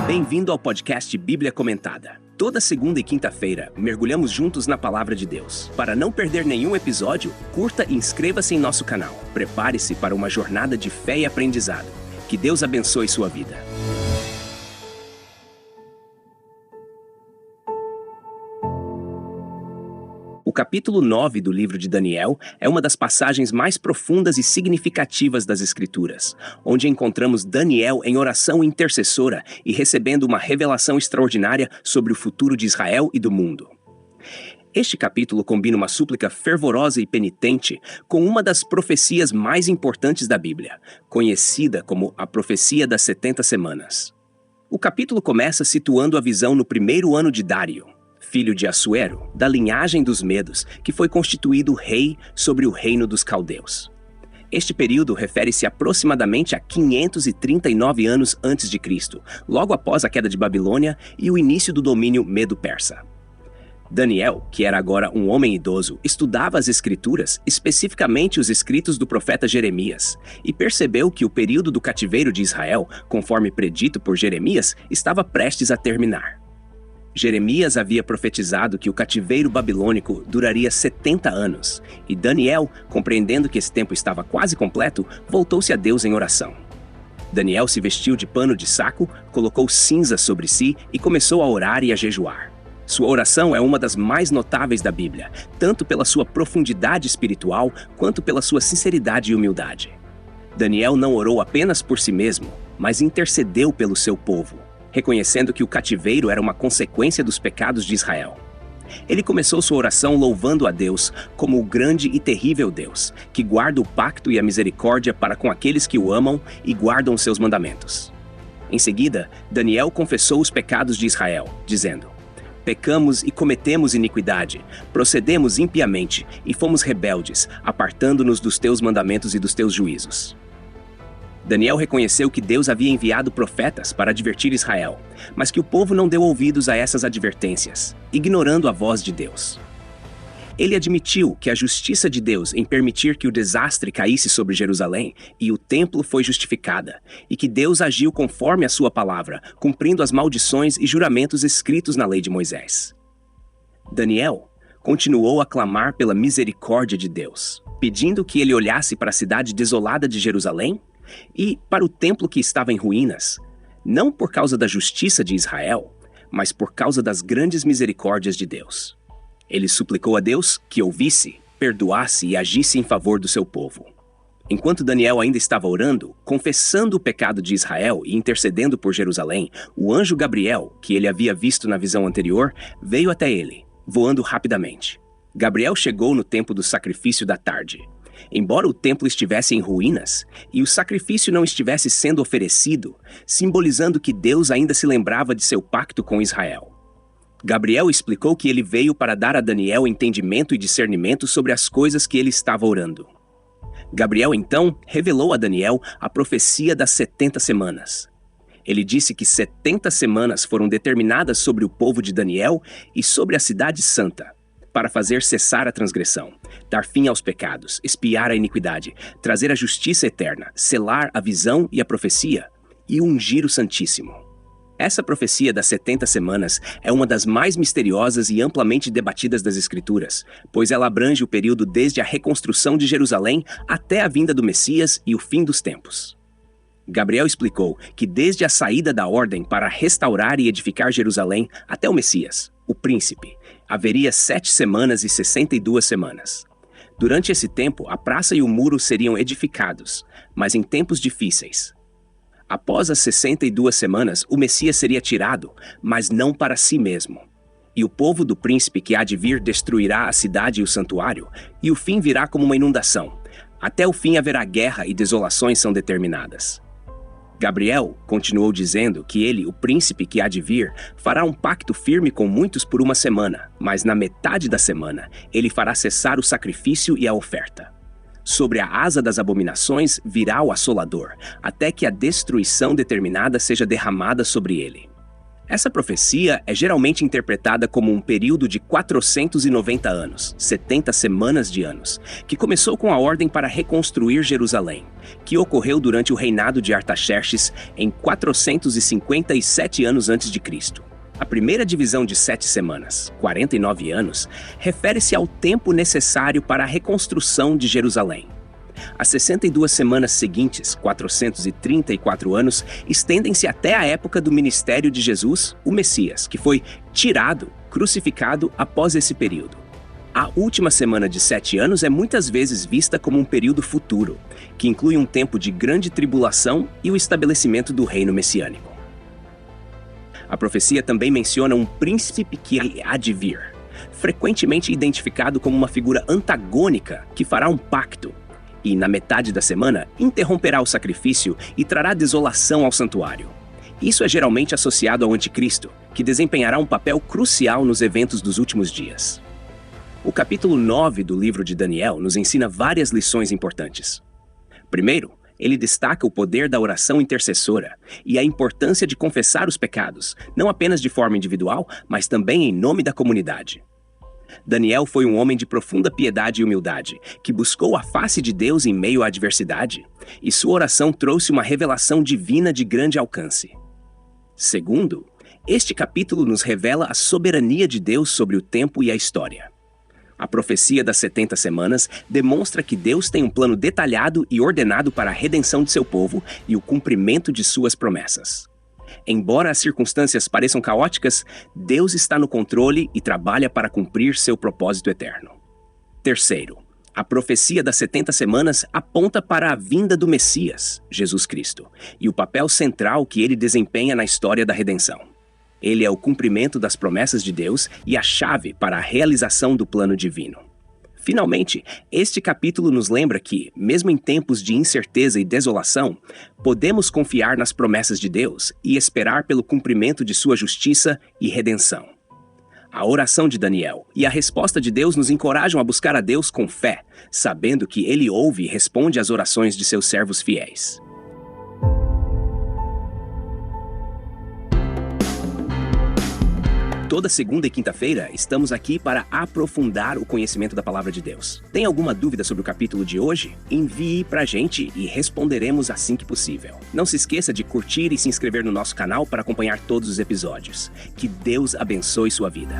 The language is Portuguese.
Bem-vindo ao podcast Bíblia Comentada. Toda segunda e quinta-feira, mergulhamos juntos na Palavra de Deus. Para não perder nenhum episódio, curta e inscreva-se em nosso canal. Prepare-se para uma jornada de fé e aprendizado. Que Deus abençoe sua vida. O capítulo 9 do livro de Daniel é uma das passagens mais profundas e significativas das Escrituras, onde encontramos Daniel em oração intercessora e recebendo uma revelação extraordinária sobre o futuro de Israel e do mundo. Este capítulo combina uma súplica fervorosa e penitente com uma das profecias mais importantes da Bíblia, conhecida como a profecia das 70 semanas. O capítulo começa situando a visão no primeiro ano de Dário, filho de Assuero, da linhagem dos Medos, que foi constituído rei sobre o reino dos caldeus. Este período refere-se aproximadamente a 539 anos antes de Cristo, logo após a queda de Babilônia e o início do domínio medo-persa. Daniel, que era agora um homem idoso, estudava as Escrituras, especificamente os escritos do profeta Jeremias, e percebeu que o período do cativeiro de Israel, conforme predito por Jeremias, estava prestes a terminar. Jeremias havia profetizado que o cativeiro babilônico duraria 70 anos, e Daniel, compreendendo que esse tempo estava quase completo, voltou-se a Deus em oração. Daniel se vestiu de pano de saco, colocou cinzas sobre si e começou a orar e a jejuar. Sua oração é uma das mais notáveis da Bíblia, tanto pela sua profundidade espiritual quanto pela sua sinceridade e humildade. Daniel não orou apenas por si mesmo, mas intercedeu pelo seu povo, reconhecendo que o cativeiro era uma consequência dos pecados de Israel. Ele começou sua oração louvando a Deus como o grande e terrível Deus, que guarda o pacto e a misericórdia para com aqueles que o amam e guardam os seus mandamentos. Em seguida, Daniel confessou os pecados de Israel, dizendo: "Pecamos e cometemos iniquidade, procedemos impiamente e fomos rebeldes, apartando-nos dos teus mandamentos e dos teus juízos." Daniel reconheceu que Deus havia enviado profetas para advertir Israel, mas que o povo não deu ouvidos a essas advertências, ignorando a voz de Deus. Ele admitiu que a justiça de Deus em permitir que o desastre caísse sobre Jerusalém e o templo foi justificada, e que Deus agiu conforme a sua palavra, cumprindo as maldições e juramentos escritos na lei de Moisés. Daniel continuou a clamar pela misericórdia de Deus, pedindo que ele olhasse para a cidade desolada de Jerusalém e para o templo que estava em ruínas, não por causa da justiça de Israel, mas por causa das grandes misericórdias de Deus. Ele suplicou a Deus que ouvisse, perdoasse e agisse em favor do seu povo. Enquanto Daniel ainda estava orando, confessando o pecado de Israel e intercedendo por Jerusalém, o anjo Gabriel, que ele havia visto na visão anterior, veio até ele, voando rapidamente. Gabriel chegou no tempo do sacrifício da tarde. Embora o templo estivesse em ruínas e o sacrifício não estivesse sendo oferecido, simbolizando que Deus ainda se lembrava de seu pacto com Israel. Gabriel explicou que ele veio para dar a Daniel entendimento e discernimento sobre as coisas que ele estava orando. Gabriel, então, revelou a Daniel a profecia das 70 semanas. Ele disse que 70 semanas foram determinadas sobre o povo de Daniel e sobre a cidade santa, para fazer cessar a transgressão, dar fim aos pecados, expiar a iniquidade, trazer a justiça eterna, selar a visão e a profecia e ungir o Santíssimo. Essa profecia das 70 semanas é uma das mais misteriosas e amplamente debatidas das Escrituras, pois ela abrange o período desde a reconstrução de Jerusalém até a vinda do Messias e o fim dos tempos. Gabriel explicou que desde a saída da ordem para restaurar e edificar Jerusalém até o Messias, o príncipe, haveria 7 semanas e 62 semanas. Durante esse tempo, a praça e o muro seriam edificados, mas em tempos difíceis. Após as 62 semanas, o Messias seria tirado, mas não para si mesmo. E o povo do príncipe que há de vir destruirá a cidade e o santuário, e o fim virá como uma inundação. Até o fim haverá guerra e desolações são determinadas. Gabriel continuou dizendo que ele, o príncipe que há de vir, fará um pacto firme com muitos por uma semana, mas na metade da semana ele fará cessar o sacrifício e a oferta. Sobre a asa das abominações virá o assolador, até que a destruição determinada seja derramada sobre ele. Essa profecia é geralmente interpretada como um período de 490 anos, 70 semanas de anos, que começou com a ordem para reconstruir Jerusalém, que ocorreu durante o reinado de Artaxerxes em 457 anos antes de Cristo. A primeira divisão de 7 semanas, 49 anos, refere-se ao tempo necessário para a reconstrução de Jerusalém. As 62 semanas seguintes, 434 anos, estendem-se até a época do ministério de Jesus, o Messias, que foi crucificado após esse período. A última semana de 7 anos é muitas vezes vista como um período futuro, que inclui um tempo de grande tribulação e o estabelecimento do reino messiânico. A profecia também menciona um príncipe que há de vir, frequentemente identificado como uma figura antagônica que fará um pacto, e, na metade da semana, interromperá o sacrifício e trará desolação ao santuário. Isso é geralmente associado ao anticristo, que desempenhará um papel crucial nos eventos dos últimos dias. O capítulo 9 do livro de Daniel nos ensina várias lições importantes. Primeiro, ele destaca o poder da oração intercessora e a importância de confessar os pecados, não apenas de forma individual, mas também em nome da comunidade. Daniel foi um homem de profunda piedade e humildade, que buscou a face de Deus em meio à adversidade, e sua oração trouxe uma revelação divina de grande alcance. Segundo, este capítulo nos revela a soberania de Deus sobre o tempo e a história. A profecia das 70 semanas demonstra que Deus tem um plano detalhado e ordenado para a redenção de seu povo e o cumprimento de suas promessas. Embora as circunstâncias pareçam caóticas, Deus está no controle e trabalha para cumprir seu propósito eterno. Terceiro, a profecia das 70 semanas aponta para a vinda do Messias, Jesus Cristo, e o papel central que ele desempenha na história da redenção. Ele é o cumprimento das promessas de Deus e a chave para a realização do plano divino. Finalmente, este capítulo nos lembra que, mesmo em tempos de incerteza e desolação, podemos confiar nas promessas de Deus e esperar pelo cumprimento de sua justiça e redenção. A oração de Daniel e a resposta de Deus nos encorajam a buscar a Deus com fé, sabendo que Ele ouve e responde às orações de seus servos fiéis. Toda segunda e quinta-feira, estamos aqui para aprofundar o conhecimento da Palavra de Deus. Tem alguma dúvida sobre o capítulo de hoje? Envie pra gente e responderemos assim que possível. Não se esqueça de curtir e se inscrever no nosso canal para acompanhar todos os episódios. Que Deus abençoe sua vida.